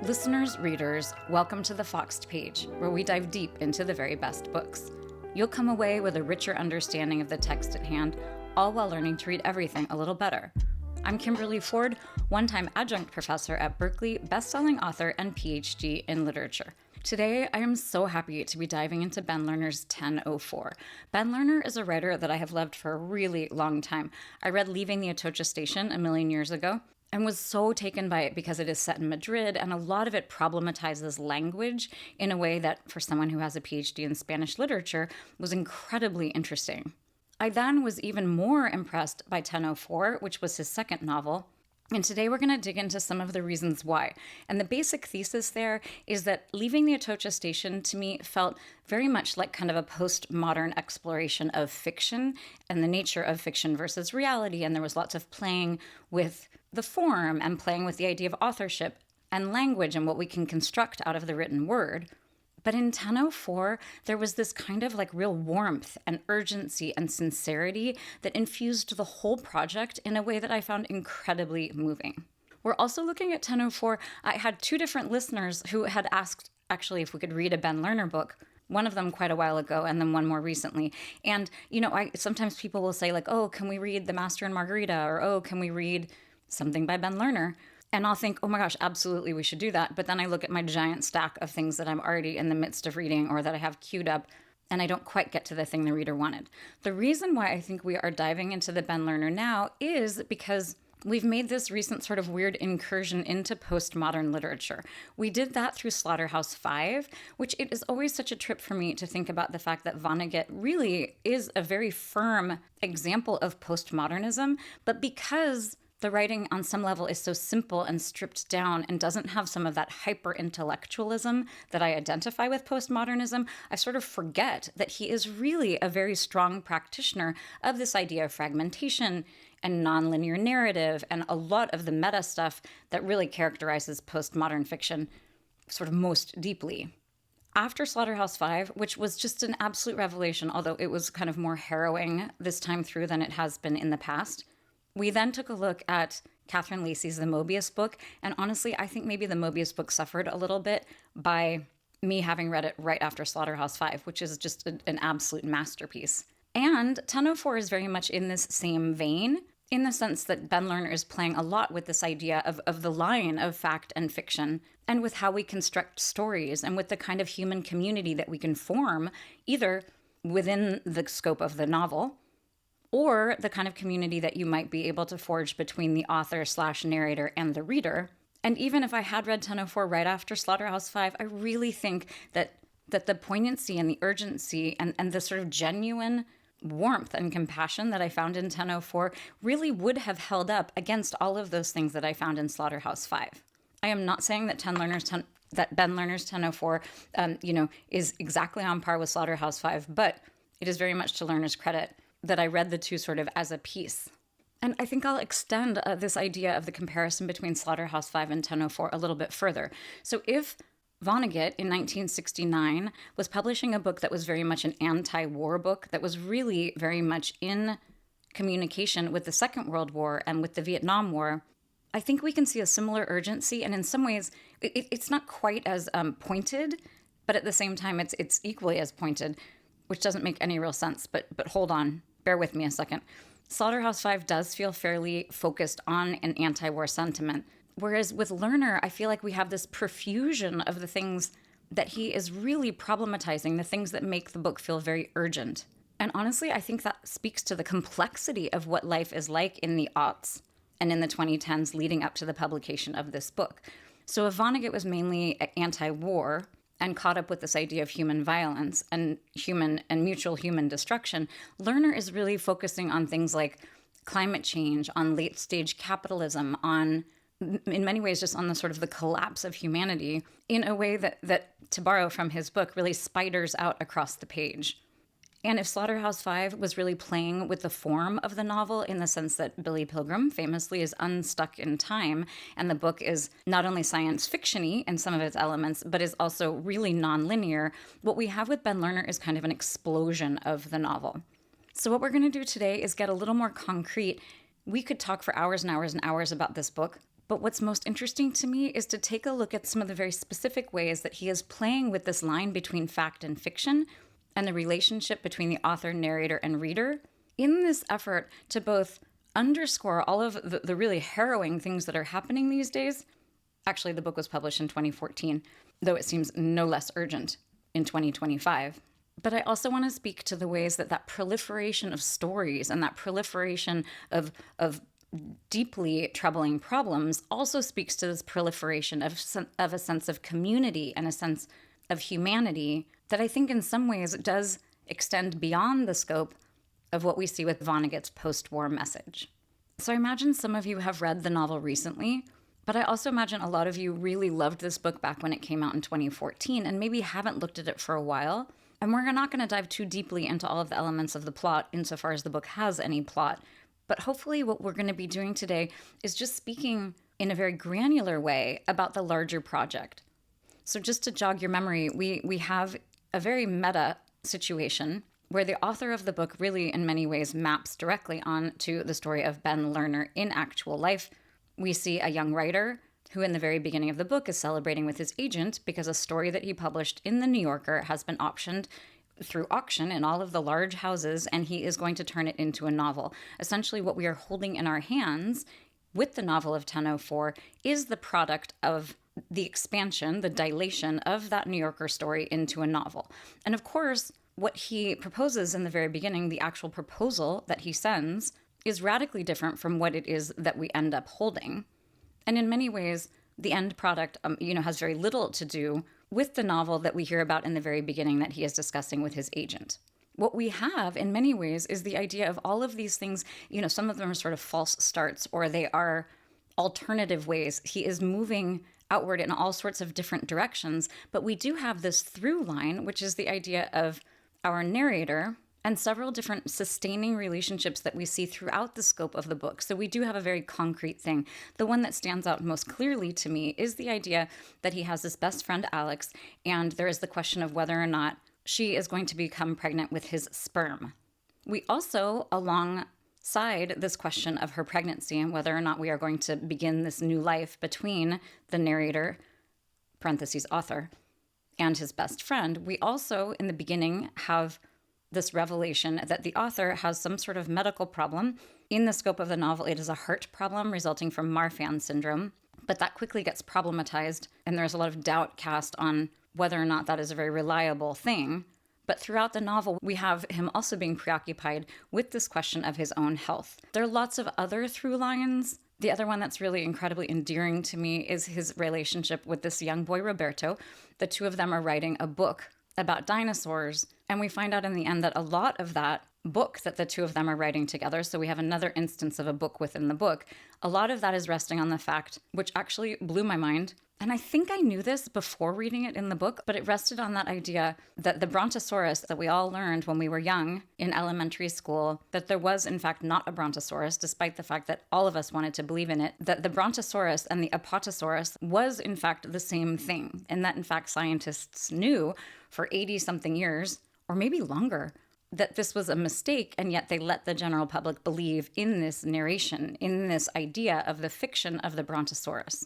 Listeners, readers, welcome to the Foxed Page, where we dive deep into the very best books. You'll come away with a richer understanding of the text at hand, all while learning to read everything a little better. I'm Kimberly Ford, one-time adjunct professor at Berkeley, best-selling author and PhD in literature. Today, I am so happy to be diving into Ben Lerner's 1004. Ben Lerner is a writer that I have loved for a really long time. I read Leaving the Atocha Station a million years ago, and was so taken by it because it is set in Madrid, and a lot of it problematizes language in a way that, for someone who has a PhD in Spanish literature, was incredibly interesting. I then was even more impressed by 1004, which was his second novel, and today we're going to dig into some of the reasons why. And the basic thesis there is that Leaving the Atocha Station, to me, felt very much like kind of a postmodern exploration of fiction and the nature of fiction versus reality, and there was lots of playing with the form and playing with the idea of authorship and language and what we can construct out of the written word. But in 1004, there was this kind of like real warmth and urgency and sincerity that infused the whole project in a way that I found incredibly moving. We're also looking at 1004. I had two different listeners who had asked actually if we could read a Ben Lerner book. One of them quite a while ago, and then one more recently. And, sometimes people will say like, oh, can we read The Master and Margarita? Or, oh, can we read something by Ben Lerner? And I'll think, oh my gosh, absolutely, we should do that. But then I look at my giant stack of things that I'm already in the midst of reading or that I have queued up, and I don't quite get to the thing the reader wanted. The reason why I think we are diving into the Ben Lerner now is because we've made this recent sort of weird incursion into postmodern literature. We did that through Slaughterhouse-Five, which it is always such a trip for me to think about the fact that Vonnegut really is a very firm example of postmodernism, but because the writing on some level is so simple and stripped down and doesn't have some of that hyper-intellectualism that I identify with postmodernism, I sort of forget that he is really a very strong practitioner of this idea of fragmentation and nonlinear narrative and a lot of the meta stuff that really characterizes postmodern fiction sort of most deeply. After Slaughterhouse-Five, which was just an absolute revelation, although it was kind of more harrowing this time through than it has been in the past, we then took a look at Catherine Lacey's The Mobius book, and honestly, I think maybe The Mobius book suffered a little bit by me having read it right after Slaughterhouse-Five, which is just an absolute masterpiece. And 1004 is very much in this same vein, in the sense that Ben Lerner is playing a lot with this idea of the line of fact and fiction, and with how we construct stories, and with the kind of human community that we can form, either within the scope of the novel, or the kind of community that you might be able to forge between the author/narrator and the reader. And even if I had read 1004 right after Slaughterhouse-Five, I really think that the poignancy and the urgency and the sort of genuine warmth and compassion that I found in 1004 really would have held up against all of those things that I found in Slaughterhouse-Five. I am not saying that Ben Lerner's 1004, is exactly on par with Slaughterhouse-Five, but it is very much to Lerner's credit that I read the two sort of as a piece. And I think I'll extend this idea of the comparison between Slaughterhouse-Five and 1004 a little bit further. So if Vonnegut in 1969 was publishing a book that was very much an anti-war book, that was really very much in communication with the Second World War and with the Vietnam War, I think we can see a similar urgency, and in some ways, it's not quite as pointed, but at the same time, it's equally as pointed, which doesn't make any real sense, but hold on. Bear with me a second. Slaughterhouse-Five does feel fairly focused on an anti-war sentiment, whereas with Lerner, I feel like we have this profusion of the things that he is really problematizing, the things that make the book feel very urgent. And honestly, I think that speaks to the complexity of what life is like in the aughts and in the 2010s leading up to the publication of this book. So if Vonnegut was mainly anti-war and caught up with this idea of human violence and mutual human destruction, Lerner is really focusing on things like climate change, on late-stage capitalism, on, in many ways, just on the sort of the collapse of humanity in a way that, to borrow from his book, really spiders out across the page. And if Slaughterhouse-Five was really playing with the form of the novel in the sense that Billy Pilgrim famously is unstuck in time, and the book is not only science fiction-y in some of its elements, but is also really nonlinear, what we have with Ben Lerner is kind of an explosion of the novel. So what we're going to do today is get a little more concrete. We could talk for hours and hours and hours about this book, But what's most interesting to me is to take a look at some of the very specific ways that he is playing with this line between fact and fiction and the relationship between the author, narrator, and reader in this effort to both underscore all of the really harrowing things that are happening these days. Actually, the book was published in 2014, though it seems no less urgent in 2025. But I also want to speak to the ways that proliferation of stories and that proliferation of deeply troubling problems also speaks to this proliferation of a sense of community and a sense of humanity that I think in some ways does extend beyond the scope of what we see with Vonnegut's post-war message. So I imagine some of you have read the novel recently, but I also imagine a lot of you really loved this book back when it came out in 2014 and maybe haven't looked at it for a while. And we're not going to dive too deeply into all of the elements of the plot insofar as the book has any plot. But hopefully what we're going to be doing today is just speaking in a very granular way about the larger project. So just to jog your memory, we have a very meta situation where the author of the book really in many ways maps directly onto the story of Ben Lerner in actual life. We see a young writer who in the very beginning of the book is celebrating with his agent because a story that he published in The New Yorker has been optioned through auction in all of the large houses, and he is going to turn it into a novel. Essentially, what we are holding in our hands with the novel of 1004 is the product of the expansion, the dilation of that New Yorker story into a novel. And of course, what he proposes in the very beginning, the actual proposal that he sends, is radically different from what it is that we end up holding. And in many ways, the end product, has very little to do with the novel that we hear about in the very beginning that he is discussing with his agent. What we have in many ways is the idea of all of these things, some of them are sort of false starts or they are alternative ways. He is moving outward in all sorts of different directions, but we do have this through line, which is the idea of our narrator and several different sustaining relationships that we see throughout the scope of the book. So we do have a very concrete thing. The one that stands out most clearly to me is the idea that he has this best friend, Alex, and there is the question of whether or not she is going to become pregnant with his sperm. We also, alongside this question of her pregnancy and whether or not we are going to begin this new life between the narrator, parentheses author, and his best friend, we also, in the beginning, have this revelation that the author has some sort of medical problem. In the scope of the novel, it is a heart problem resulting from Marfan syndrome, but that quickly gets problematized, and there's a lot of doubt cast on whether or not that is a very reliable thing. But throughout the novel, we have him also being preoccupied with this question of his own health. There are lots of other through lines. The other one that's really incredibly endearing to me is his relationship with this young boy, Roberto. The two of them are writing a book about dinosaurs, and we find out in the end that a lot of that book that the two of them are writing together, so we have another instance of a book within the book, a lot of that is resting on the fact, which actually blew my mind, and I think I knew this before reading it in the book, but it rested on that idea that the Brontosaurus that we all learned when we were young in elementary school, that there was in fact not a Brontosaurus, despite the fact that all of us wanted to believe in it, that the Brontosaurus and the Apatosaurus was in fact the same thing, and that in fact scientists knew for 80-something years, or maybe longer, that this was a mistake, and yet they let the general public believe in this narration, in this idea of the fiction of the Brontosaurus.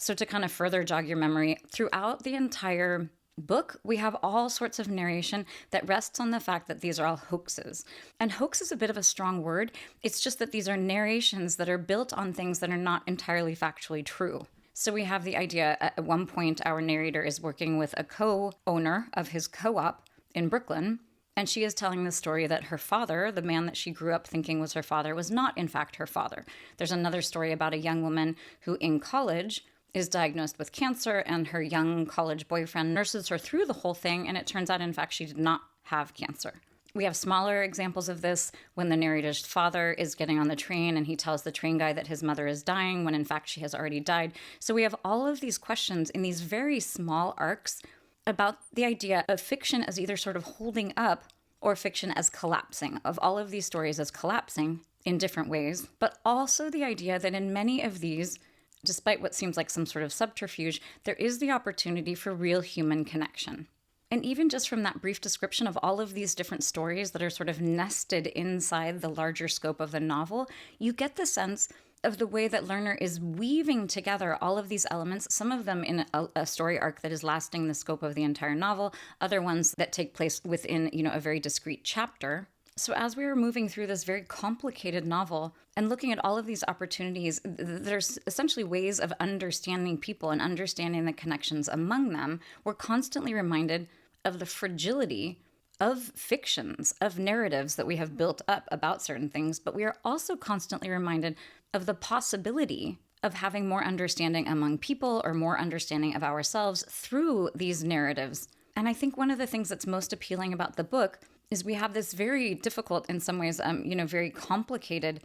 So to kind of further jog your memory, throughout the entire book, we have all sorts of narration that rests on the fact that these are all hoaxes. And hoax is a bit of a strong word. It's just that these are narrations that are built on things that are not entirely factually true. So we have the idea, at one point, our narrator is working with a co-owner of his co-op in Brooklyn, and she is telling the story that her father, the man that she grew up thinking was her father, was not in fact her father. There's another story about a young woman who in college is diagnosed with cancer, and her young college boyfriend nurses her through the whole thing, and it turns out in fact she did not have cancer. We have smaller examples of this when the narrator's father is getting on the train and he tells the train guy that his mother is dying when in fact she has already died. So we have all of these questions in these very small arcs about the idea of fiction as either sort of holding up or fiction as collapsing, of all of these stories as collapsing in different ways, but also the idea that in many of these, despite what seems like some sort of subterfuge, there is the opportunity for real human connection. And even just from that brief description of all of these different stories that are sort of nested inside the larger scope of the novel, you get the sense of the way that Lerner is weaving together all of these elements, some of them in a story arc that is lasting the scope of the entire novel, other ones that take place within, a very discrete chapter. So as we were moving through this very complicated novel and looking at all of these opportunities, there's essentially ways of understanding people and understanding the connections among them. We're constantly reminded of the fragility of fictions, of narratives that we have built up about certain things, but we are also constantly reminded of the possibility of having more understanding among people or more understanding of ourselves through these narratives. And I think one of the things that's most appealing about the book is we have this very difficult, in some ways, very complicated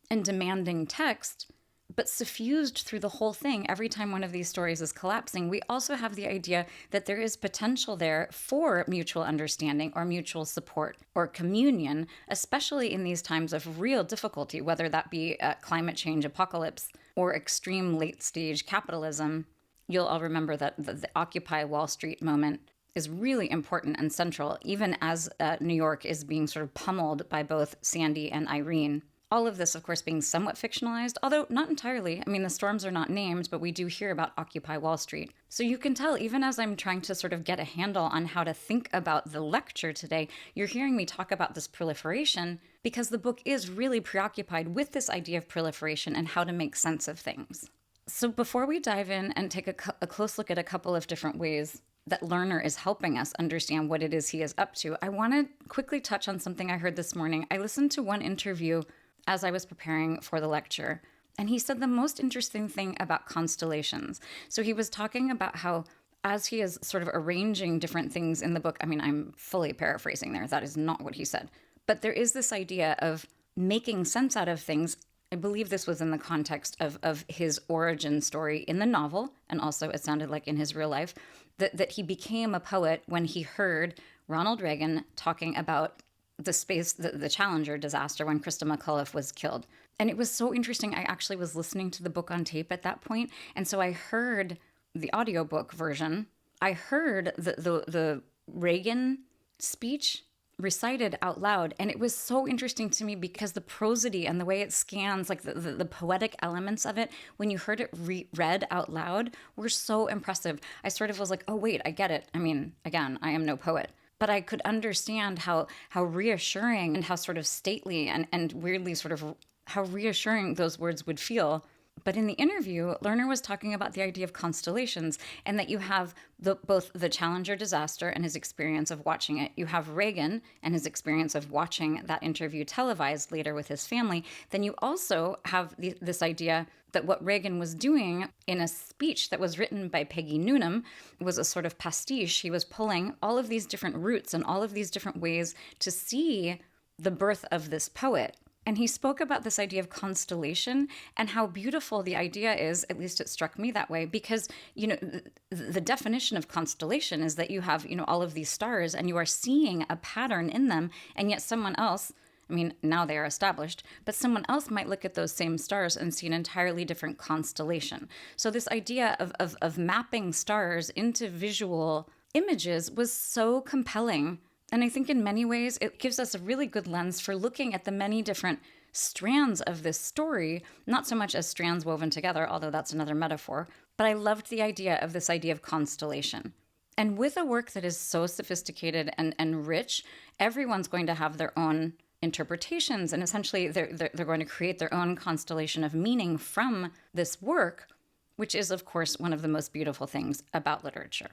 and demanding text, but suffused through the whole thing. Every time one of these stories is collapsing, we also have the idea that there is potential there for mutual understanding or mutual support or communion, especially in these times of real difficulty, whether that be climate change apocalypse or extreme late-stage capitalism. You'll all remember that the Occupy Wall Street moment is really important and central, even as New York is being sort of pummeled by both Sandy and Irene. All of this, of course, being somewhat fictionalized, although not entirely. I mean, the storms are not named, but we do hear about Occupy Wall Street. So you can tell, even as I'm trying to sort of get a handle on how to think about the lecture today, you're hearing me talk about this proliferation because the book is really preoccupied with this idea of proliferation and how to make sense of things. So before we dive in and take a close look at a couple of different ways that Lerner is helping us understand what it is he is up to, I want to quickly touch on something I heard this morning. I listened to one interview as I was preparing for the lecture, and he said the most interesting thing about constellations. So he was talking about how, as he is sort of arranging different things in the book, I mean, I'm fully paraphrasing there, that is not what he said, but there is this idea of making sense out of things. I believe this was in the context of his origin story in the novel, and also it sounded like in his real life, that he became a poet when he heard Ronald Reagan talking about the Challenger disaster when Krista McAuliffe was killed. And it was so interesting. I actually was listening to the book on tape at that point, and so I heard the audiobook version. I heard the Reagan speech recited out loud, and it was so interesting to me because the prosody and the way it scans, like the poetic elements of it, when you heard it read out loud, were so impressive. I sort of was like, oh wait, I get it. I mean, again, I am no poet, but I could understand how reassuring and how sort of stately and weirdly sort of how reassuring those words would feel. But in the interview, Lerner was talking about the idea of constellations, and that you have both the Challenger disaster and his experience of watching it. You have Reagan and his experience of watching that interview televised later with his family. Then you also have this idea that what Reagan was doing in a speech that was written by Peggy Noonan was a sort of pastiche. He was pulling all of these different roots and all of these different ways to see the birth of this poet. And he spoke about this idea of constellation and how beautiful the idea is, at least it struck me that way, because, the definition of constellation is that you have, all of these stars and you are seeing a pattern in them, and yet someone else, I mean, now they are established, but someone else might look at those same stars and see an entirely different constellation. So this idea of mapping stars into visual images was so compelling. And I think in many ways, it gives us a really good lens for looking at the many different strands of this story, not so much as strands woven together, although that's another metaphor, but I loved the idea of this idea of constellation. And with a work that is so sophisticated and rich, everyone's going to have their own interpretations, and essentially they're going to create their own constellation of meaning from this work, which is, of course, one of the most beautiful things about literature.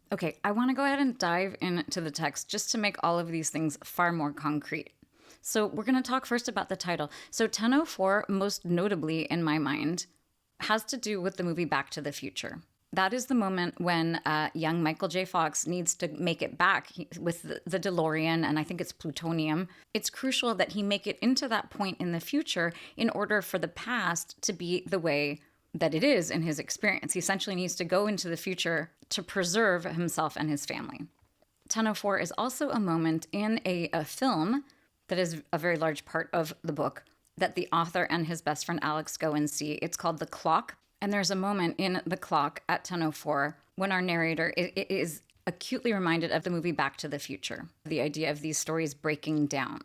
Okay, I want to go ahead and dive into the text just to make all of these things far more concrete. So we're going to talk first about the title. So 10:04, most notably in my mind, has to do with the movie Back to the Future. That is the moment when young Michael J. Fox needs to make it back with the DeLorean, and I think it's plutonium. It's crucial that he make it into that point in the future in order for the past to be the way that it is in his experience. He essentially needs to go into the future to preserve himself and his family. 10:04 is also a moment in a film that is a very large part of the book that the author and his best friend Alex go and see. It's called The Clock. And there's a moment in The Clock at 10:04 when our narrator is acutely reminded of the movie Back to the Future, the idea of these stories breaking down.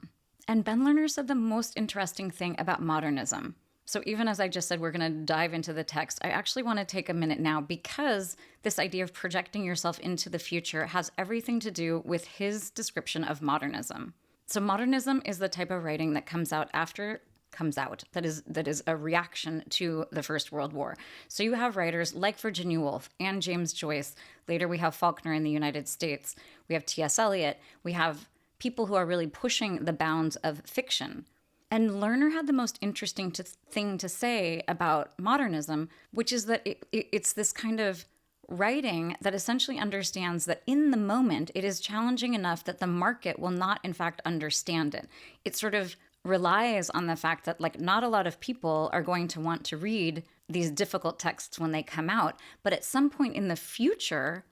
And Ben Lerner said the most interesting thing about modernism. So even as I just said, we're going to dive into the text, I actually want to take a minute now because this idea of projecting yourself into the future has everything to do with his description of modernism. So modernism is the type of writing that comes out that is a reaction to the First World War. So you have writers like Virginia Woolf and James Joyce. Later we have Faulkner in the United States. We have T.S. Eliot. We have people who are really pushing the bounds of fiction. And Lerner had the most interesting thing to say about modernism, which is that it's this kind of writing that essentially understands that in the moment, it is challenging enough that the market will not, in fact, understand it. It sort of relies on the fact that, like, not a lot of people are going to want to read these difficult texts when they come out. But at some point in the future,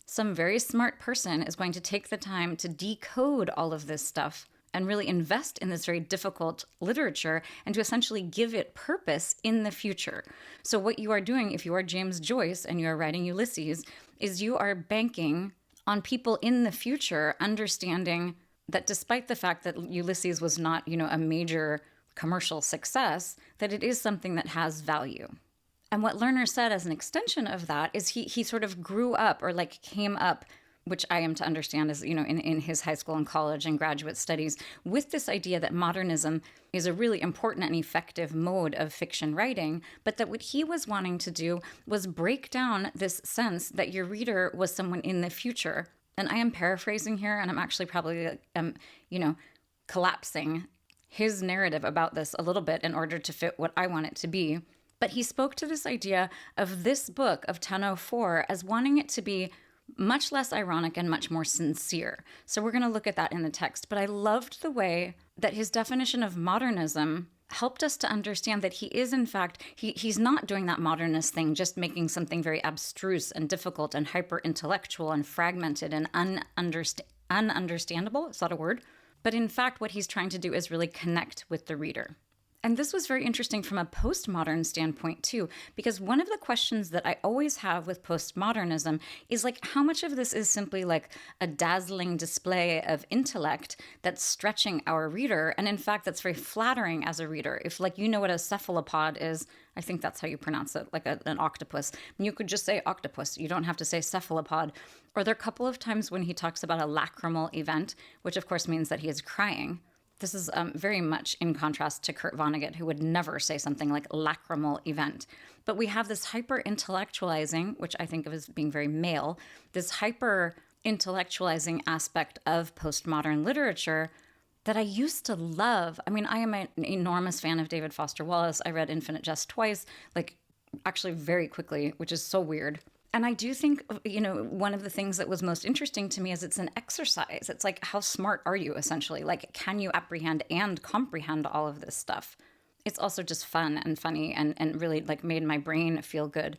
some very smart person is going to take the time to decode all of this stuff and really invest in this very difficult literature and to essentially give it purpose in the future. So what you are doing, if you are James Joyce and you are writing Ulysses, is you are banking on people in the future understanding that despite the fact that Ulysses was not, a major commercial success, that it is something that has value. And what Lerner said as an extension of that is he sort of grew up or came up, which I am to understand as, in his high school and college and graduate studies, with this idea that modernism is a really important and effective mode of fiction writing, but that what he was wanting to do was break down this sense that your reader was someone in the future. And I am paraphrasing here, and I'm actually probably, collapsing his narrative about this a little bit in order to fit what I want it to be. But he spoke to this idea of this book of 1004 as wanting it to be much less ironic and much more sincere. So we're going to look at that in the text. But I loved the way that his definition of modernism helped us to understand that he is, in fact, he's not doing that modernist thing, just making something very abstruse and difficult and hyper-intellectual and fragmented and ununderstandable. Is that a word? But in fact, what he's trying to do is really connect with the reader. And this was very interesting from a postmodern standpoint, too, because one of the questions that I always have with postmodernism is how much of this is simply a dazzling display of intellect that's stretching our reader. And in fact, that's very flattering as a reader. If you know what a cephalopod is, I think that's how you pronounce it, an octopus. And you could just say octopus. You don't have to say cephalopod. Or there are a couple of times when he talks about a lacrimal event, which of course means that he is crying. This is very much in contrast to Kurt Vonnegut, who would never say something like lacrimal event. But we have this hyper-intellectualizing, which I think of as being very male, this hyper-intellectualizing aspect of postmodern literature that I used to love. I mean, I am an enormous fan of David Foster Wallace. I read Infinite Jest twice, actually very quickly, which is so weird. And I do think, one of the things that was most interesting to me is it's an exercise. It's how smart are you, essentially? Can you apprehend and comprehend all of this stuff? It's also just fun and funny and really, made my brain feel good.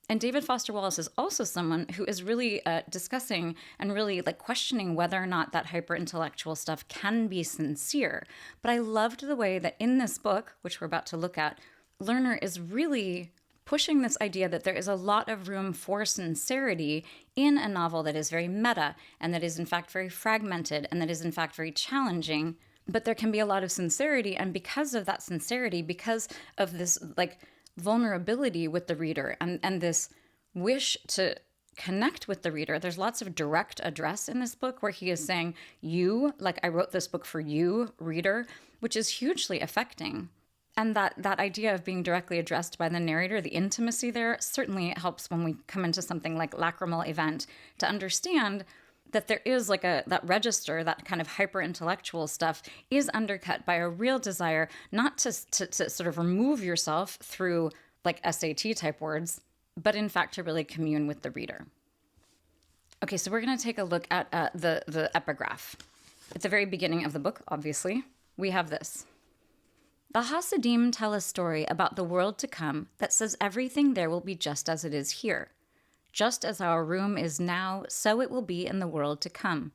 And David Foster Wallace is also someone who is really discussing and really, questioning whether or not that hyper-intellectual stuff can be sincere. But I loved the way that in this book, which we're about to look at, Lerner is really pushing this idea that there is a lot of room for sincerity in a novel that is very meta and that is in fact very fragmented and that is in fact very challenging. But there can be a lot of sincerity, and because of that sincerity, because of this vulnerability with the reader and this wish to connect with the reader, there's lots of direct address in this book where he is saying, you, I wrote this book for you, reader, which is hugely affecting. And that idea of being directly addressed by the narrator, the intimacy there, certainly helps when we come into something like lacrimal event to understand that there is that register, that kind of hyper-intellectual stuff is undercut by a real desire not to sort of remove yourself through SAT type words, but in fact to really commune with the reader. Okay, so we're going to take a look at the epigraph. At the very beginning of the book, obviously, we have this. The Hasidim tell a story about the world to come that says everything there will be just as it is here. Just as our room is now, so it will be in the world to come.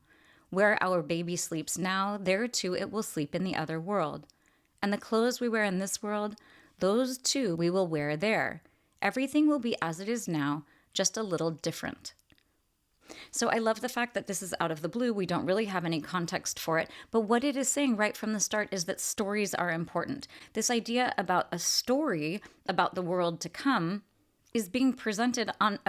Where our baby sleeps now, there too it will sleep in the other world. And the clothes we wear in this world, those too we will wear there. Everything will be as it is now, just a little different. So I love the fact that this is out of the blue. We don't really have any context for it. But what it is saying right from the start is that stories are important. This idea about a story about the world to come is being presented on,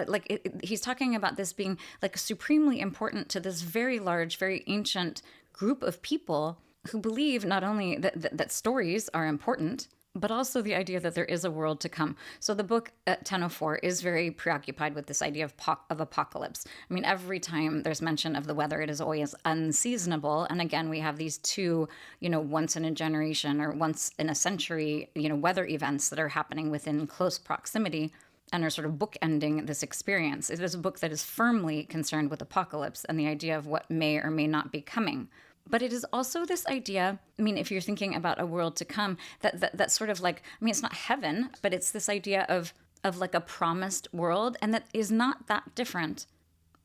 he's talking about this being like supremely important to this very large, very ancient group of people who believe not only that stories are important, but also the idea that there is a world to come. So the book 1004 is very preoccupied with this idea of apocalypse. I mean, every time there's mention of the weather, it is always unseasonable. And again, we have these two, once in a generation or once in a century, weather events that are happening within close proximity and are sort of bookending this experience. It is a book that is firmly concerned with apocalypse and the idea of what may or may not be coming. But it is also this idea, I mean, if you're thinking about a world to come, that sort of like, I mean, it's not heaven, but it's this idea of like a promised world, and that is not that different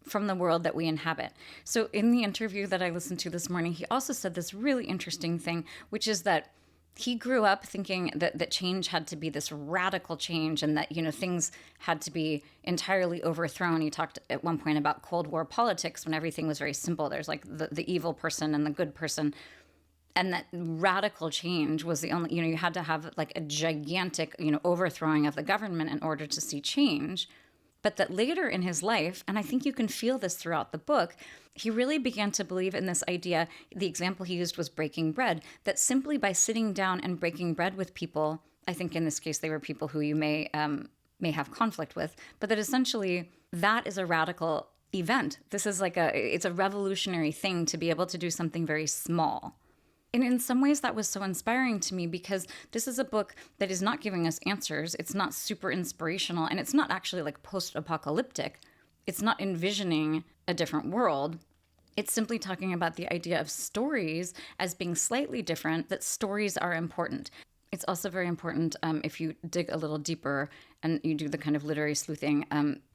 from the world that we inhabit. So in the interview that I listened to this morning, he also said this really interesting thing, which is that he grew up thinking that change had to be this radical change and that, things had to be entirely overthrown. He talked at one point about Cold War politics when everything was very simple. There's like the evil person and the good person. And that radical change was the only, you had to have like a gigantic, overthrowing of the government in order to see change. But that later in his life, and I think you can feel this throughout the book, he really began to believe in this idea. The example he used was breaking bread, that simply by sitting down and breaking bread with people, I think in this case they were people who you may have conflict with, but that essentially that is a radical event. This is it's a revolutionary thing to be able to do something very small. And in some ways that was so inspiring to me because this is a book that is not giving us answers. It's not super inspirational, and it's not actually like post-apocalyptic. It's not envisioning a different world. It's simply talking about the idea of stories as being slightly different, that stories are important. It's also very important if you dig a little deeper and you do the kind of literary sleuthing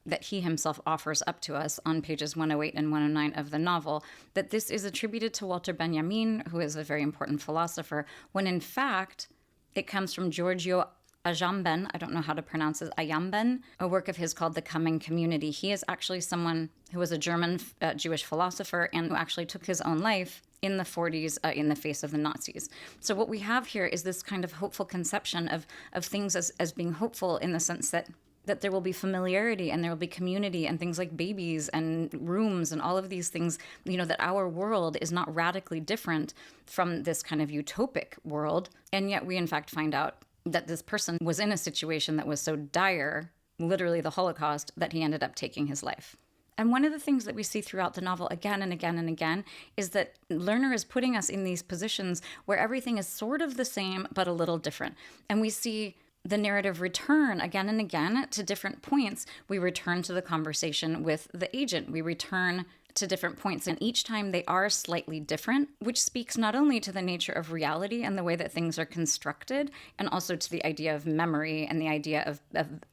that he himself offers up to us on pages 108 and 109 of the novel, that this is attributed to Walter Benjamin, who is a very important philosopher, when in fact it comes from Giorgio Agamben, I don't know how to pronounce it, Agamben, a work of his called The Coming Community. He is actually someone who was a German Jewish philosopher and who actually took his own life in the 40s in the face of the Nazis. So what we have here is this kind of hopeful conception of things as being hopeful in the sense that there will be familiarity and there will be community and things like babies and rooms and all of these things, that our world is not radically different from this kind of utopic world. And yet we in fact find out that this person was in a situation that was so dire, literally the Holocaust, that he ended up taking his life. And one of the things that we see throughout the novel again and again and again is that Lerner is putting us in these positions where everything is sort of the same but a little different. And we see the narrative return again and again to different points. We return to the conversation with the agent. We return to different points, and each time they are slightly different, which speaks not only to the nature of reality and the way that things are constructed, and also to the idea of memory and the idea of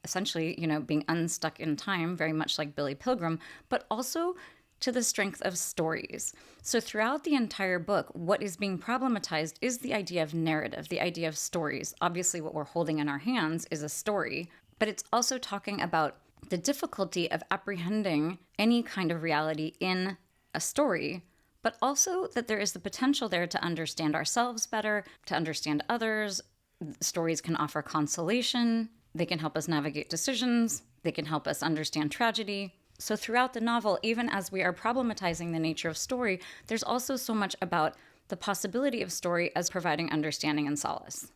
essentially, being unstuck in time, very much like Billy Pilgrim, but also to the strength of stories. So throughout the entire book, what is being problematized is the idea of narrative, the idea of stories. Obviously, what we're holding in our hands is a story, but it's also talking about the difficulty of apprehending any kind of reality in a story, but also that there is the potential there to understand ourselves better, to understand others. Stories can offer consolation. They can help us navigate decisions. They can help us understand tragedy. So throughout the novel, even as we are problematizing the nature of story, there's also so much about the possibility of story as providing understanding and solace.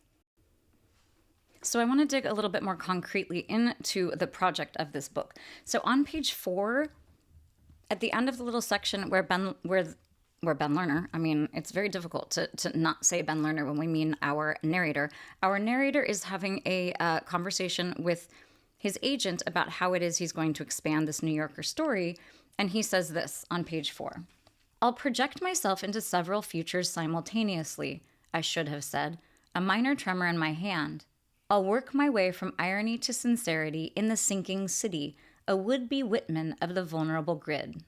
So I want to dig a little bit more concretely into the project of this book. So on page 4, at the end of the little section where Ben Lerner, I mean, it's very difficult to not say Ben Lerner when we mean our narrator. Our narrator is having a conversation with his agent about how it is he's going to expand this New Yorker story. And he says this on page 4. "I'll project myself into several futures simultaneously," I should have said, a minor tremor in my hand. "I'll work my way from irony to sincerity in the sinking city, a would-be Whitman of the vulnerable grid."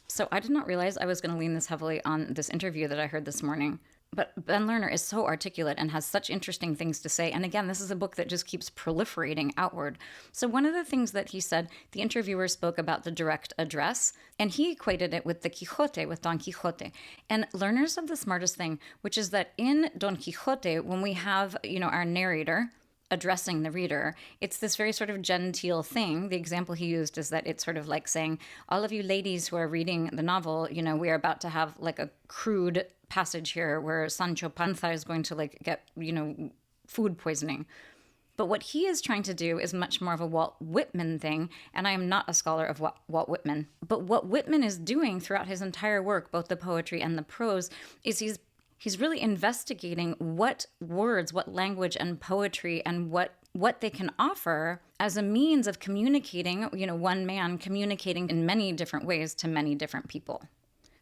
So I did not realize I was going to lean this heavily on this interview that I heard this morning But Ben Lerner is so articulate and has such interesting things to say. And again, this is a book that just keeps proliferating outward. So one of the things that he said, the interviewer spoke about the direct address, and he equated it with the Quixote, with Don Quixote. And Lerner's of the smartest thing, which is that in Don Quixote, when we have, our narrator addressing the reader, it's this very sort of genteel thing. The example he used is that it's sort of like saying, all of you ladies who are reading the novel, we are about to have like a crude passage here where Sancho Panza is going to get, food poisoning. But what he is trying to do is much more of a Walt Whitman thing, and I am not a scholar of Walt Whitman. But what Whitman is doing throughout his entire work, both the poetry and the prose, is he's really investigating what words, what language and poetry and what they can offer as a means of communicating, one man communicating in many different ways to many different people.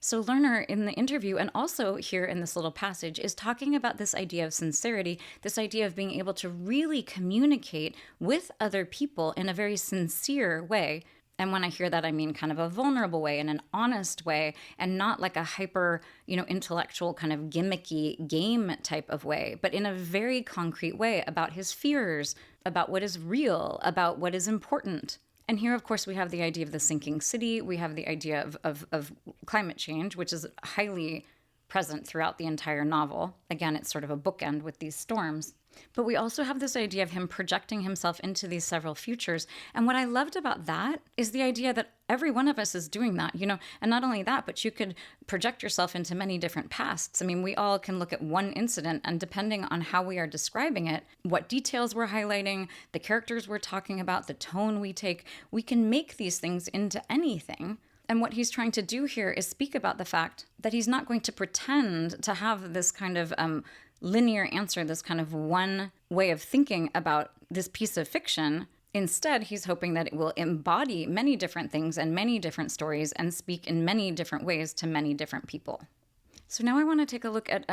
So Lerner in the interview, and also here in this little passage, is talking about this idea of sincerity, this idea of being able to really communicate with other people in a very sincere way. And when I hear that, I mean kind of a vulnerable way, in an honest way, and not like a hyper, intellectual kind of gimmicky game type of way, but in a very concrete way about his fears, about what is real, about what is important. And here, of course, we have the idea of the sinking city. We have the idea of climate change, which is highly present throughout the entire novel. Again, it's sort of a bookend with these storms. But we also have this idea of him projecting himself into these several futures. And what I loved about that is the idea that every one of us is doing that, and not only that, but you could project yourself into many different pasts. I mean, we all can look at one incident, and depending on how we are describing it, what details we're highlighting, the characters we're talking about, the tone we take, we can make these things into anything. And what he's trying to do here is speak about the fact that he's not going to pretend to have this kind of linear answer, this kind of one way of thinking about this piece of fiction. Instead, he's hoping that it will embody many different things and many different stories and speak in many different ways to many different people. So now I want to take a look at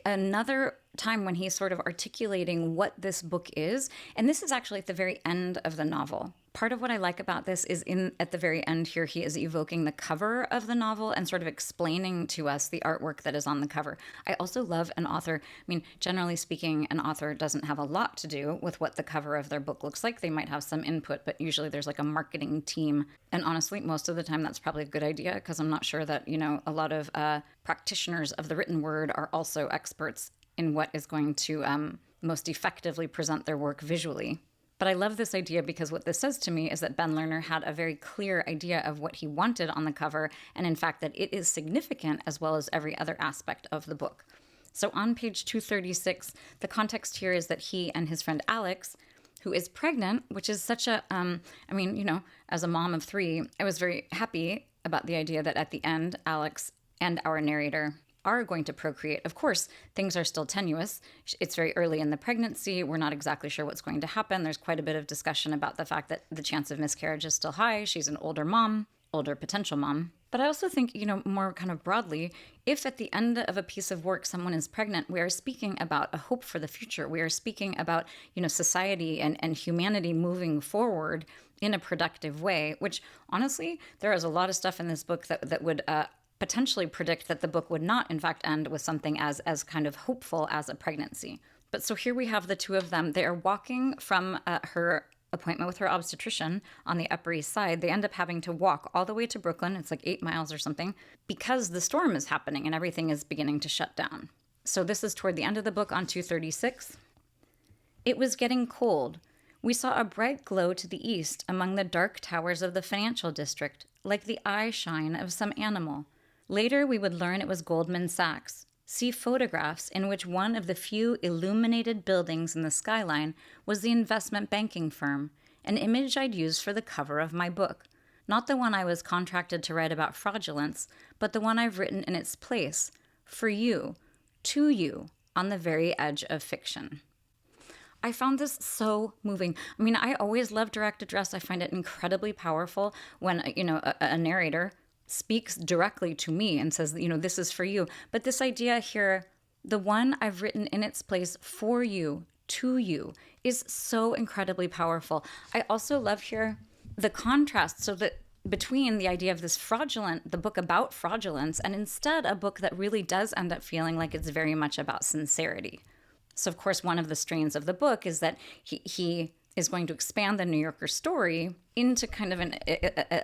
another time when he's sort of articulating what this book is. And this is actually at the very end of the novel. Part of what I like about this is at the very end here, he is evoking the cover of the novel and sort of explaining to us the artwork that is on the cover. I also love an author. I mean, generally speaking, an author doesn't have a lot to do with what the cover of their book looks like. They might have some input, but usually there's like a marketing team. And honestly, most of the time that's probably a good idea, because I'm not sure that, a lot of practitioners of the written word are also experts in what is going to most effectively present their work visually. But I love this idea because what this says to me is that Ben Lerner had a very clear idea of what he wanted on the cover, and in fact that it is significant as well as every other aspect of the book. So on page 236, the context here is that he and his friend Alex, who is pregnant, which is such a, as a mom of 3, I was very happy about the idea that at the end, Alex and our narrator are going to procreate. Of course, things are still tenuous. It's very early in the pregnancy. We're not exactly sure what's going to happen. There's quite a bit of discussion about the fact that the chance of miscarriage is still high. She's an older potential mom. But I also think, more kind of broadly, if at the end of a piece of work someone is pregnant, we are speaking about a hope for the future. We are speaking about, society and humanity moving forward in a productive way, which honestly, there is a lot of stuff in this book that would potentially predict that the book would not, in fact, end with something as kind of hopeful as a pregnancy. But so here we have the two of them. They are walking from her appointment with her obstetrician on the Upper East Side. They end up having to walk all the way to Brooklyn. It's like 8 miles or something, because the storm is happening and everything is beginning to shut down. So this is toward the end of the book on 236. It was getting cold. We saw a bright glow to the east among the dark towers of the financial district, like the eye shine of some animal. Later, we would learn it was Goldman Sachs. See photographs in which one of the few illuminated buildings in the skyline was the investment banking firm, an image I'd used for the cover of my book. Not the one I was contracted to write about fraudulence, but the one I've written in its place, for you, to you, on the very edge of fiction. I found this so moving. I mean, I always love direct address. I find it incredibly powerful when, a narrator speaks directly to me and says, this is for you. But this idea here, the one I've written in its place for you, to you, is so incredibly powerful. I also love here the contrast, so that between the idea of the book about fraudulence, and instead a book that really does end up feeling like it's very much about sincerity. So, of course, one of the strains of the book is that he is going to expand the New Yorker story into kind of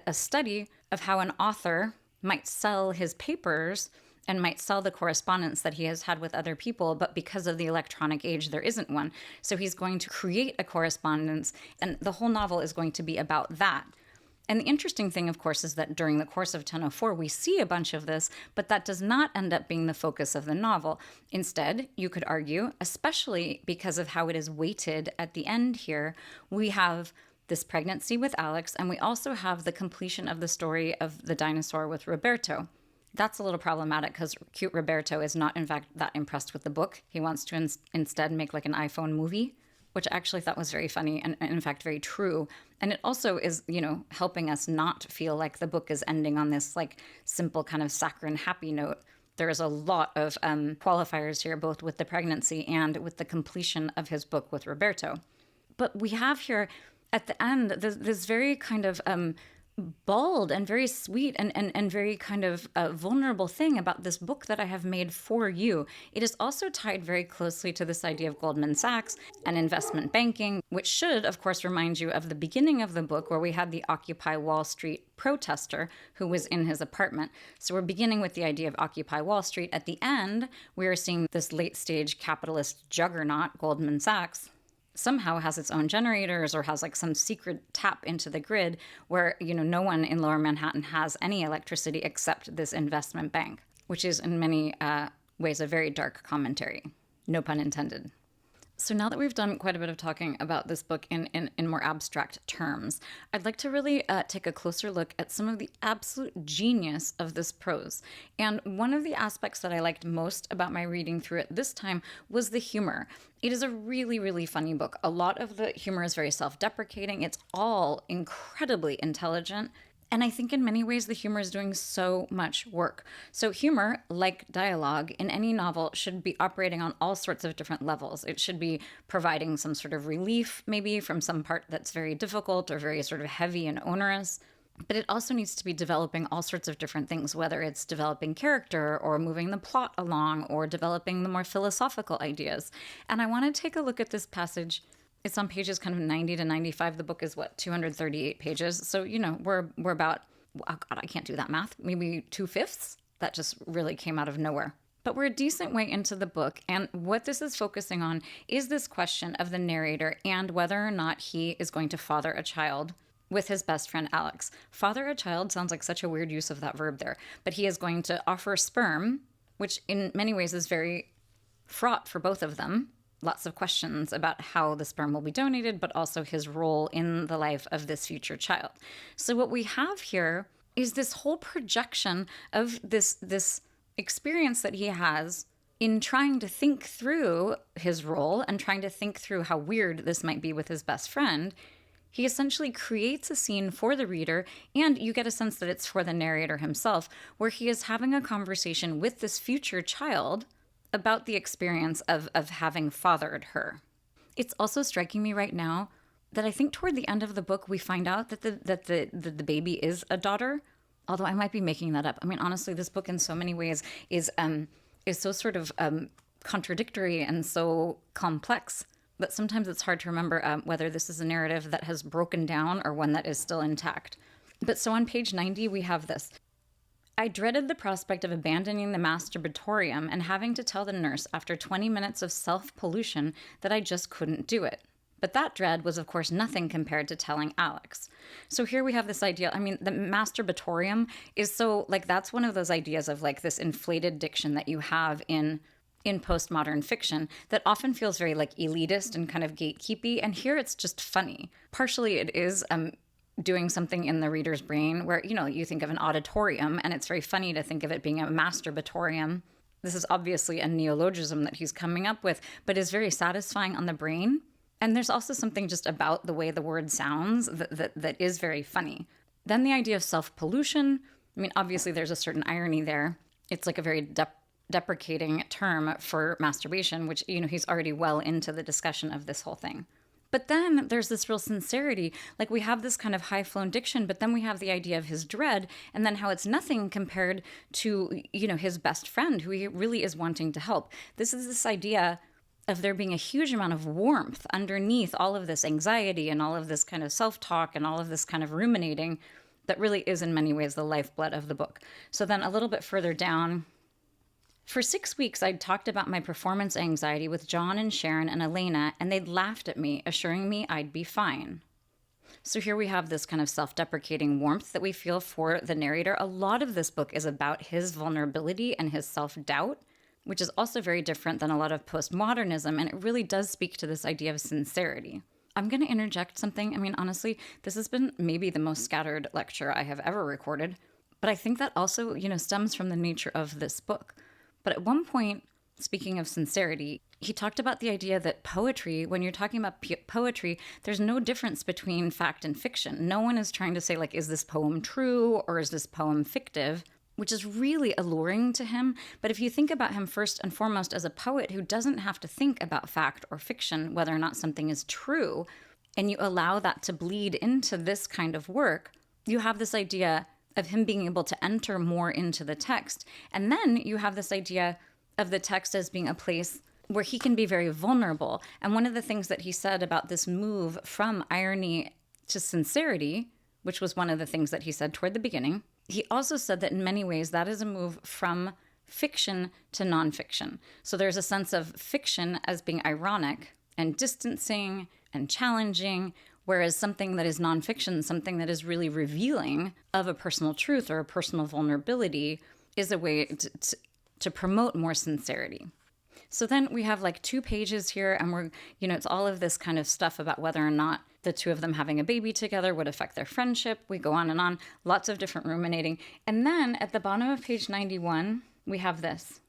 a study of how an author might sell his papers and might sell the correspondence that he has had with other people, but because of the electronic age, there isn't one. So he's going to create a correspondence, and the whole novel is going to be about that. And the interesting thing, of course, is that during the course of 1004, we see a bunch of this, but that does not end up being the focus of the novel. Instead, you could argue, especially because of how it is weighted at the end here, we have this pregnancy with Alex, and we also have the completion of the story of the dinosaur with Roberto. That's a little problematic because cute Roberto is not, in fact, that impressed with the book. He wants to instead make like an iPhone movie, which I actually thought was very funny and in fact very true. And it also is, helping us not feel like the book is ending on this like simple kind of saccharine happy note. There is a lot of qualifiers here, both with the pregnancy and with the completion of his book with Roberto. But we have here at the end this very kind of bold and very sweet and very kind of vulnerable thing about this book that I have made for you. It is also tied very closely to this idea of Goldman Sachs and investment banking, which should, of course, remind you of the beginning of the book where we had the Occupy Wall Street protester who was in his apartment. So we're beginning with the idea of Occupy Wall Street. At the end, we are seeing this late-stage capitalist juggernaut, Goldman Sachs, somehow has its own generators or has like some secret tap into the grid where, no one in Lower Manhattan has any electricity except this investment bank, which is in many ways a very dark commentary. No pun intended. So now that we've done quite a bit of talking about this book in more abstract terms, I'd like to really take a closer look at some of the absolute genius of this prose. And one of the aspects that I liked most about my reading through it this time was the humor. It is a really, really funny book. A lot of the humor is very self-deprecating. It's all incredibly intelligent. And I think in many ways the humor is doing so much work. So humor, like dialogue in any novel, should be operating on all sorts of different levels. It should be providing some sort of relief, maybe from some part that's very difficult or very sort of heavy and onerous. But it also needs to be developing all sorts of different things, whether it's developing character or moving the plot along or developing the more philosophical ideas. And I want to take a look at this passage. It's on pages kind of 90 to 95. The book is 238 pages. So, we're about, oh God, I can't do that math. Maybe 2/5. That just really came out of nowhere. But we're a decent way into the book. And what this is focusing on is this question of the narrator and whether or not he is going to father a child with his best friend Alex. Father a child sounds like such a weird use of that verb there. But he is going to offer sperm, which in many ways is very fraught for both of them. Lots of questions about how the sperm will be donated, but also his role in the life of this future child. So what we have here is this whole projection of this experience that he has in trying to think through his role and trying to think through how weird this might be with his best friend. He essentially creates a scene for the reader, and you get a sense that it's for the narrator himself, where he is having a conversation with this future child about the experience of having fathered her. It's also striking me right now that I think toward the end of the book, we find out that the baby is a daughter, although I might be making that up. I mean, honestly, this book in so many ways is so sort of contradictory and so complex that sometimes it's hard to remember whether this is a narrative that has broken down or one that is still intact. But so on page 90, we have this. I dreaded the prospect of abandoning the masturbatorium and having to tell the nurse after 20 minutes of self-pollution that I just couldn't do it. But that dread was, of course, nothing compared to telling Alex. So here we have this idea. I mean, the masturbatorium is so, that's one of those ideas of, this inflated diction that you have in postmodern fiction that often feels very, elitist and kind of gatekeepy. And here it's just funny. Partially it is doing something in the reader's brain where, you think of an auditorium and it's very funny to think of it being a masturbatorium. This is obviously a neologism that he's coming up with, but is very satisfying on the brain. And there's also something just about the way the word sounds that is very funny. Then the idea of self-pollution. I mean, obviously there's a certain irony there. It's like a very deprecating term for masturbation, which, he's already well into the discussion of this whole thing. But then there's this real sincerity. Like we have this kind of high-flown diction, but then we have the idea of his dread, and then how it's nothing compared to, his best friend, who he really is wanting to help. This is this idea of there being a huge amount of warmth underneath all of this anxiety and all of this kind of self-talk and all of this kind of ruminating that really is in many ways the lifeblood of the book. So then a little bit further down, for 6 weeks, I'd talked about my performance anxiety with John and Sharon and Elena, and they'd laughed at me, assuring me I'd be fine. So here we have this kind of self-deprecating warmth that we feel for the narrator. A lot of this book is about his vulnerability and his self-doubt, which is also very different than a lot of postmodernism, and it really does speak to this idea of sincerity. I'm going to interject something. I mean, honestly, this has been maybe the most scattered lecture I have ever recorded, but I think that also, stems from the nature of this book. But at one point, speaking of sincerity, he talked about the idea that poetry, when you're talking about poetry, there's no difference between fact and fiction. No one is trying to say, like, is this poem true or is this poem fictive? Which is really alluring to him. But if you think about him first and foremost as a poet who doesn't have to think about fact or fiction, whether or not something is true, and you allow that to bleed into this kind of work, you have this idea of him being able to enter more into the text. And then you have this idea of the text as being a place where he can be very vulnerable. And one of the things that he said about this move from irony to sincerity, which was one of the things that he said toward the beginning, he also said that in many ways that is a move from fiction to nonfiction. So there's a sense of fiction as being ironic and distancing and challenging, whereas something that is nonfiction, something that is really revealing of a personal truth or a personal vulnerability, is a way to promote more sincerity. So then we have like 2 pages here, and we're, it's all of this kind of stuff about whether or not the two of them having a baby together would affect their friendship. We go on and on, lots of different ruminating. And then at the bottom of page 91, we have this.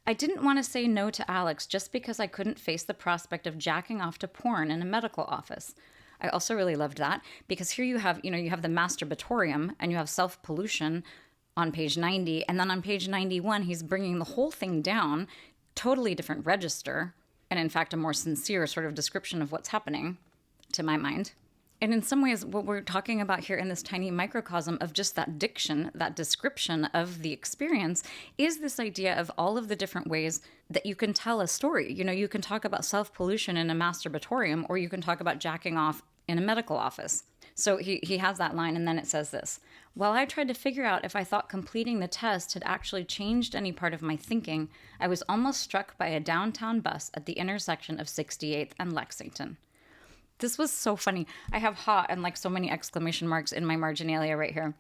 I didn't want to say no to Alex just because I couldn't face the prospect of jacking off to porn in a medical office. I also really loved that because here you have the masturbatorium and you have self-pollution on page 90. And then on page 91, he's bringing the whole thing down, totally different register, and in fact, a more sincere sort of description of what's happening, to my mind. And in some ways, what we're talking about here in this tiny microcosm of just that diction, that description of the experience, is this idea of all of the different ways that you can tell a story. You can talk about self-pollution in a masturbatorium, or you can talk about jacking off in a medical office. So he has that line, and then it says this. While I tried to figure out if I thought completing the test had actually changed any part of my thinking, I was almost struck by a downtown bus at the intersection of 68th and Lexington. This was so funny. I have ha and like so many exclamation marks in my marginalia right here.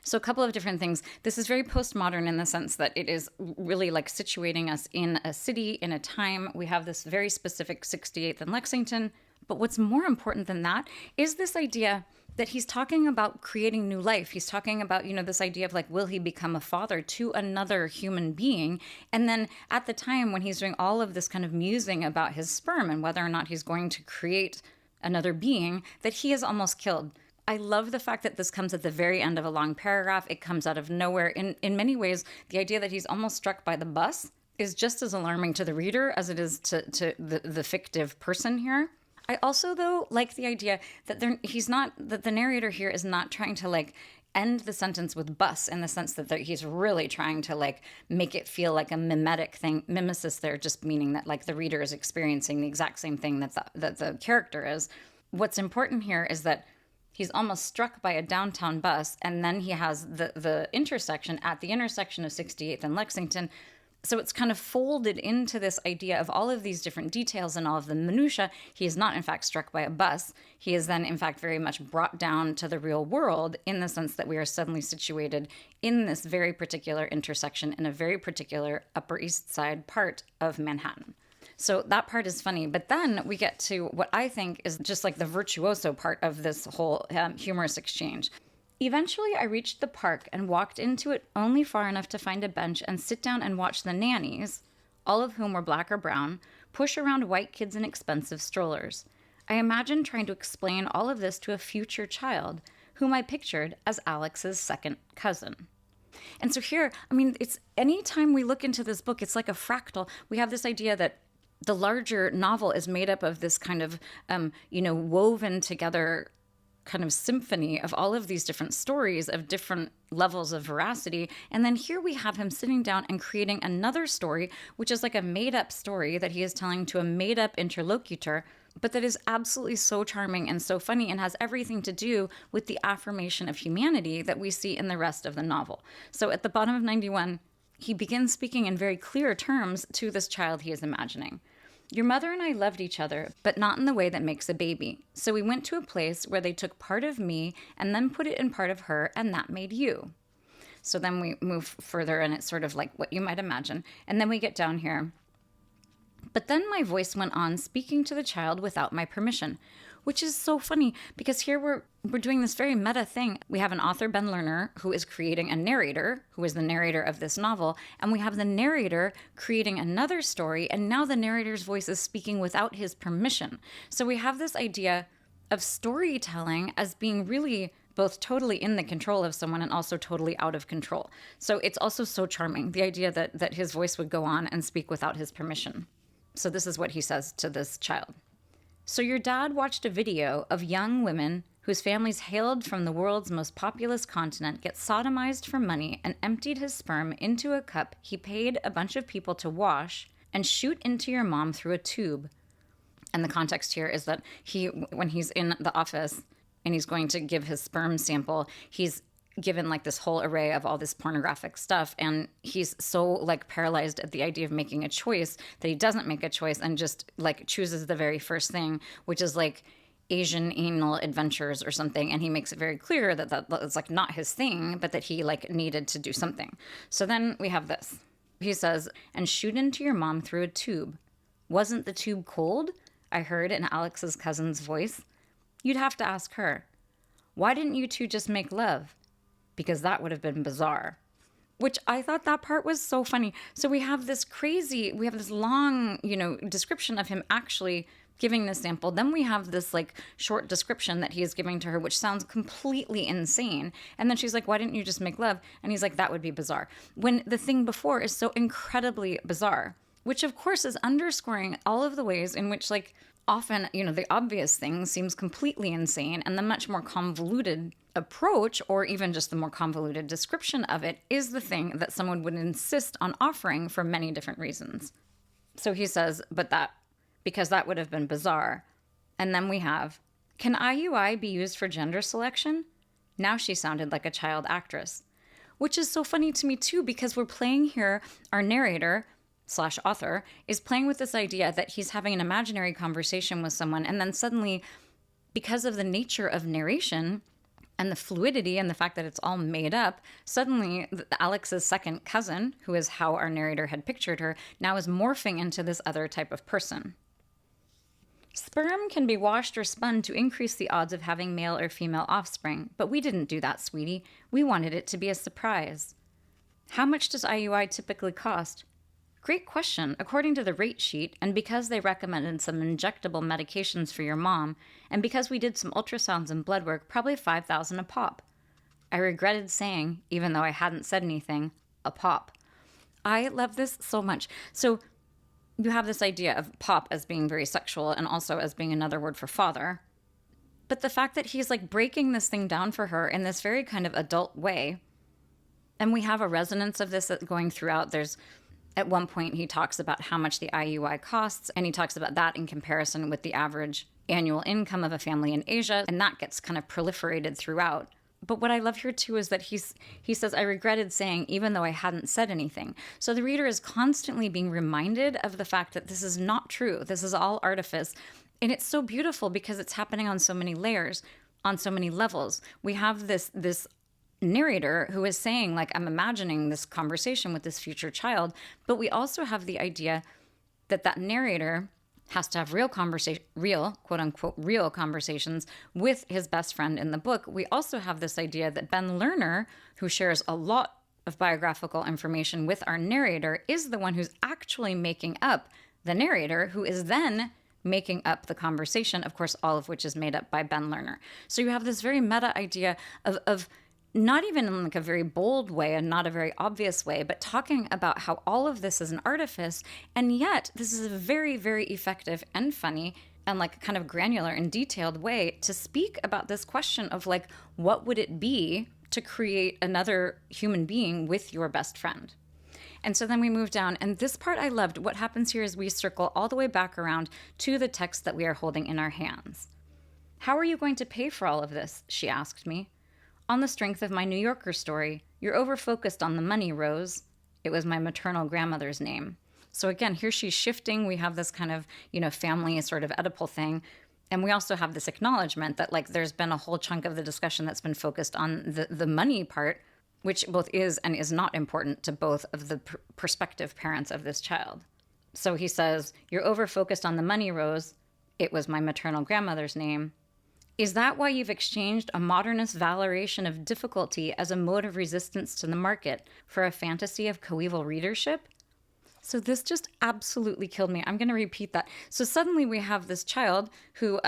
So a couple of different things. This is very postmodern in the sense that it is really like situating us in a city, in a time. We have this very specific 68th and Lexington. But what's more important than that is this idea that he's talking about creating new life. He's talking about, this idea of like, will he become a father to another human being? And then at the time when he's doing all of this kind of musing about his sperm and whether or not he's going to create another being, that he is almost killed. I love the fact that this comes at the very end of a long paragraph. It comes out of nowhere. In many ways, the idea that he's almost struck by the bus is just as alarming to the reader as it is to the fictive person here. I also, though, like the idea that the narrator here is not trying to like end the sentence with bus in the sense that he's really trying to like make it feel like a mimetic thing. Mimesis there just meaning that like the reader is experiencing the exact same thing that the character is. What's important here is that he's almost struck by a downtown bus, and then he has the intersection at the intersection of 68th and Lexington. So it's kind of folded into this idea of all of these different details and all of the minutiae. He is not, in fact, struck by a bus. He is then, in fact, very much brought down to the real world in the sense that we are suddenly situated in this very particular intersection in a very particular Upper East Side part of Manhattan. So that part is funny. But then we get to what I think is just like the virtuoso part of this whole humorous exchange. Eventually, I reached the park and walked into it only far enough to find a bench and sit down and watch the nannies, all of whom were black or brown, push around white kids in expensive strollers. I imagined trying to explain all of this to a future child, whom I pictured as Alex's second cousin. And so here, it's anytime we look into this book, it's like a fractal. We have this idea that the larger novel is made up of this kind of, woven together kind of symphony of all of these different stories of different levels of veracity. And then here we have him sitting down and creating another story, which is like a made-up story that he is telling to a made-up interlocutor, but that is absolutely so charming and so funny and has everything to do with the affirmation of humanity that we see in the rest of the novel. So at the bottom of 91, he begins speaking in very clear terms to this child he is imagining. Your mother and I loved each other, but not in the way that makes a baby. So we went to a place where they took part of me and then put it in part of her, and that made you. So then we move further, and it's sort of like what you might imagine. And then we get down here. But then my voice went on speaking to the child without my permission, which is so funny because here we're doing this very meta thing. We have an author, Ben Lerner, who is creating a narrator, who is the narrator of this novel, and we have the narrator creating another story, and now the narrator's voice is speaking without his permission. So we have this idea of storytelling as being really both totally in the control of someone and also totally out of control. So it's also so charming, the idea that his voice would go on and speak without his permission. So this is what he says to this child. So your dad watched a video of young women whose families hailed from the world's most populous continent get sodomized for money and emptied his sperm into a cup he paid a bunch of people to wash and shoot into your mom through a tube. And the context here is that when he's in the office and he's going to give his sperm sample, he's given like this whole array of all this pornographic stuff, and he's so like paralyzed at the idea of making a choice that he doesn't make a choice and just like chooses the very first thing, which is like Asian anal adventures or something, and he makes it very clear that that's like not his thing, but that he like needed to do something. So then we have this. He says, and shoot into your mom through a tube. Wasn't the tube cold? I heard in Alex's cousin's voice. You'd have to ask her. Why didn't you two just make love? Because that would have been bizarre. Which I thought that part was so funny. So we have this long, description of him actually giving this sample. Then we have this like short description that he is giving to her, which sounds completely insane. And then she's like, why didn't you just make love? And he's like, that would be bizarre. When the thing before is so incredibly bizarre, which of course is underscoring all of the ways in which like often, the obvious thing seems completely insane, and the much more convoluted approach, or even just the more convoluted description of it, is the thing that someone would insist on offering for many different reasons. So he says, because that would have been bizarre. And then we have, can IUI be used for gender selection? Now she sounded like a child actress. Which is so funny to me too, because we're playing here, our narrator / author is playing with this idea that he's having an imaginary conversation with someone, and then suddenly, because of the nature of narration and the fluidity and the fact that it's all made up, suddenly Alex's second cousin, who is how our narrator had pictured her, now is morphing into this other type of person. Sperm can be washed or spun to increase the odds of having male or female offspring, but we didn't do that, sweetie. We wanted it to be a surprise. How much does IUI typically cost? Great question. According to the rate sheet, and because they recommended some injectable medications for your mom, and because we did some ultrasounds and blood work, probably $5,000 a pop. I regretted saying, even though I hadn't said anything, a pop. I love this so much. So you have this idea of pop as being very sexual and also as being another word for father. But the fact that he's like breaking this thing down for her in this very kind of adult way, and we have a resonance of this going throughout. At one point, he talks about how much the IUI costs, and he talks about that in comparison with the average annual income of a family in Asia, and that gets kind of proliferated throughout. But what I love here, too, is that he says, I regretted saying, even though I hadn't said anything. So the reader is constantly being reminded of the fact that this is not true. This is all artifice. And it's so beautiful because it's happening on so many layers, on so many levels. We have this narrator who is saying, like, I'm imagining this conversation with this future child, but we also have the idea that narrator has to have real quote unquote real conversations with his best friend in the book. We also have this idea that Ben Lerner, who shares a lot of biographical information with our narrator, is the one who's actually making up the narrator, who is then making up the conversation, of course, all of which is made up by Ben Lerner. So you have this very meta idea of not even in like a very bold way and not a very obvious way, but talking about how all of this is an artifice, and yet this is a very, very effective and funny and like kind of granular and detailed way to speak about this question of like, what would it be to create another human being with your best friend? And so then we move down, and this part I loved. What happens here is we circle all the way back around to the text that we are holding in our hands. How are you going to pay for all of this? She asked me. On the strength of my New Yorker story, you're over-focused on the money, Rose. It was my maternal grandmother's name. So again, here she's shifting. We have this kind of, family sort of Oedipal thing. And we also have this acknowledgement that like there's been a whole chunk of the discussion that's been focused on the money part, which both is and is not important to both of the prospective parents of this child. So he says, you're over-focused on the money, Rose. It was my maternal grandmother's name. Is that why you've exchanged a modernist valoration of difficulty as a mode of resistance to the market for a fantasy of coeval readership? So this just absolutely killed me. I'm going to repeat that. So suddenly we have this child who,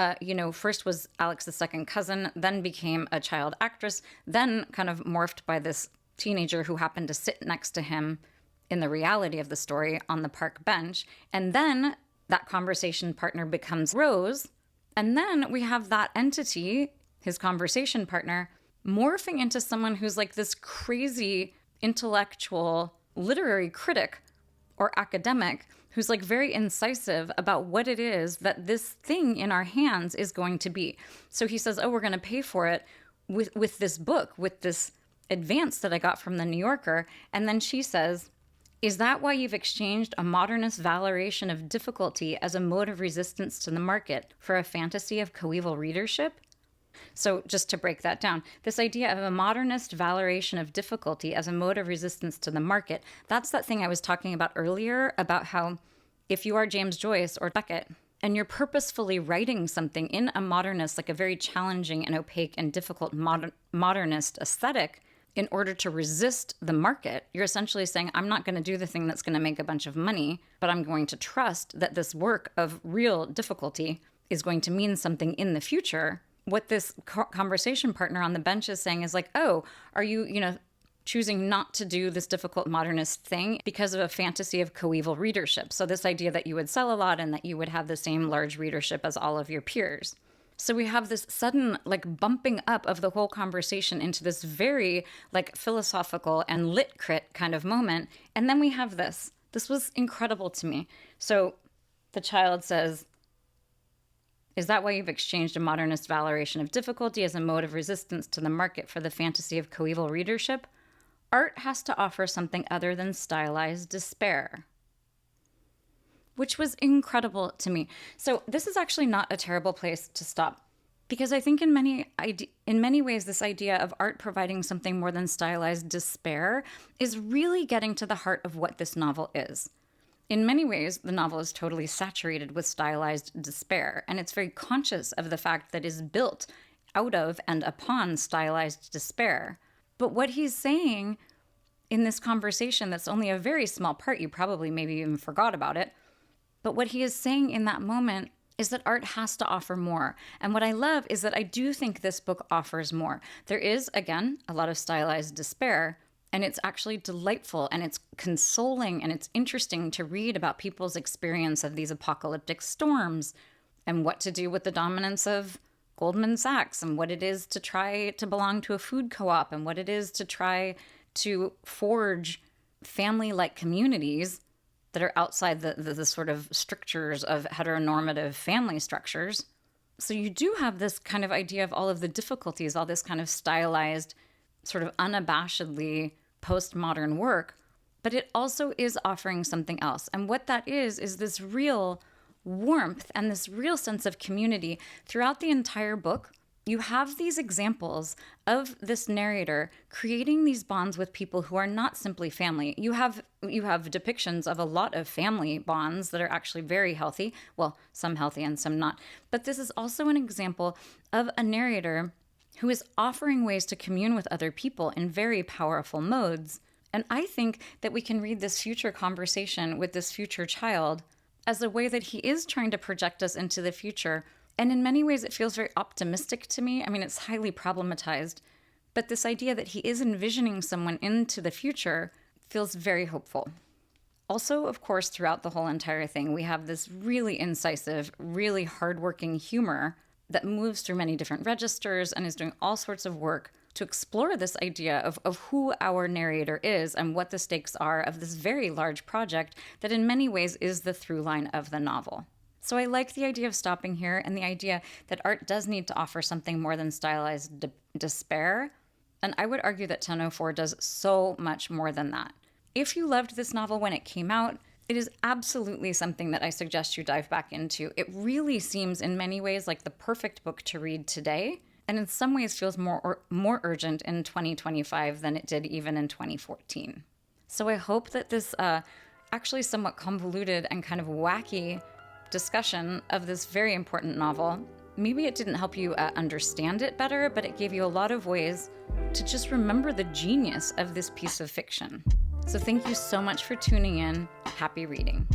first was Alex's second cousin, then became a child actress, then kind of morphed by this teenager who happened to sit next to him in the reality of the story on the park bench. And then that conversation partner becomes Rose. And then we have that entity, his conversation partner, morphing into someone who's like this crazy intellectual literary critic or academic who's like very incisive about what it is that this thing in our hands is going to be. So he says, we're going to pay for it with this book, with this advance that I got from the New Yorker. And then she says, is that why you've exchanged a modernist valoration of difficulty as a mode of resistance to the market for a fantasy of coeval readership? So just to break that down, this idea of a modernist valoration of difficulty as a mode of resistance to the market, that's that thing I was talking about earlier about how if you are James Joyce or Beckett and you're purposefully writing something in a modernist, like a very challenging and opaque and difficult modernist aesthetic, in order to resist the market, you're essentially saying, I'm not going to do the thing that's going to make a bunch of money, but I'm going to trust that this work of real difficulty is going to mean something in the future. What this conversation partner on the bench is saying is like, are you, choosing not to do this difficult modernist thing because of a fantasy of coeval readership? So this idea that you would sell a lot and that you would have the same large readership as all of your peers. So we have this sudden like bumping up of the whole conversation into this very like philosophical and lit crit kind of moment. And then we have this. This was incredible to me. So the child says, is that why you've exchanged a modernist valoration of difficulty as a mode of resistance to the market for the fantasy of coeval readership? Art has to offer something other than stylized despair. Which was incredible to me. So this is actually not a terrible place to stop, because I think in many ways this idea of art providing something more than stylized despair is really getting to the heart of what this novel is. In many ways, the novel is totally saturated with stylized despair, and it's very conscious of the fact that it is built out of and upon stylized despair. But what he's saying in this conversation, that's only a very small part, you probably maybe even forgot about it, but what he is saying in that moment is that art has to offer more. And what I love is that I do think this book offers more. There is, again, a lot of stylized despair, and it's actually delightful and it's consoling and it's interesting to read about people's experience of these apocalyptic storms and what to do with the dominance of Goldman Sachs and what it is to try to belong to a food co-op and what it is to try to forge family-like communities that are outside the sort of strictures of heteronormative family structures. So you do have this kind of idea of all of the difficulties, all this kind of stylized, sort of unabashedly postmodern work, but it also is offering something else. And what that is this real warmth and this real sense of community. Throughout the entire book, you have these examples of this narrator creating these bonds with people who are not simply family. You have depictions of a lot of family bonds that are actually very healthy. Well, some healthy and some not. But this is also an example of a narrator who is offering ways to commune with other people in very powerful modes. And I think that we can read this future conversation with this future child as a way that he is trying to project us into the future. And in many ways, it feels very optimistic to me. I mean, it's highly problematized, But this idea that he is envisioning someone into the future feels very hopeful. Also, of course, throughout the whole entire thing, we have this really incisive, really hardworking humor that moves through many different registers and is doing all sorts of work to explore this idea of who our narrator is and what the stakes are of this very large project that in many ways is the through line of the novel. So I like the idea of stopping here and the idea that art does need to offer something more than stylized despair. And I would argue that 1004 does so much more than that. If you loved this novel when it came out, it is absolutely something that I suggest you dive back into. It really seems in many ways like the perfect book to read today, and in some ways feels more urgent in 2025 than it did even in 2014. So I hope that this actually somewhat convoluted and kind of wacky discussion of this very important novel, maybe it didn't help you understand it better, but it gave you a lot of ways to just remember the genius of this piece of fiction. So thank you so much for tuning in. Happy reading.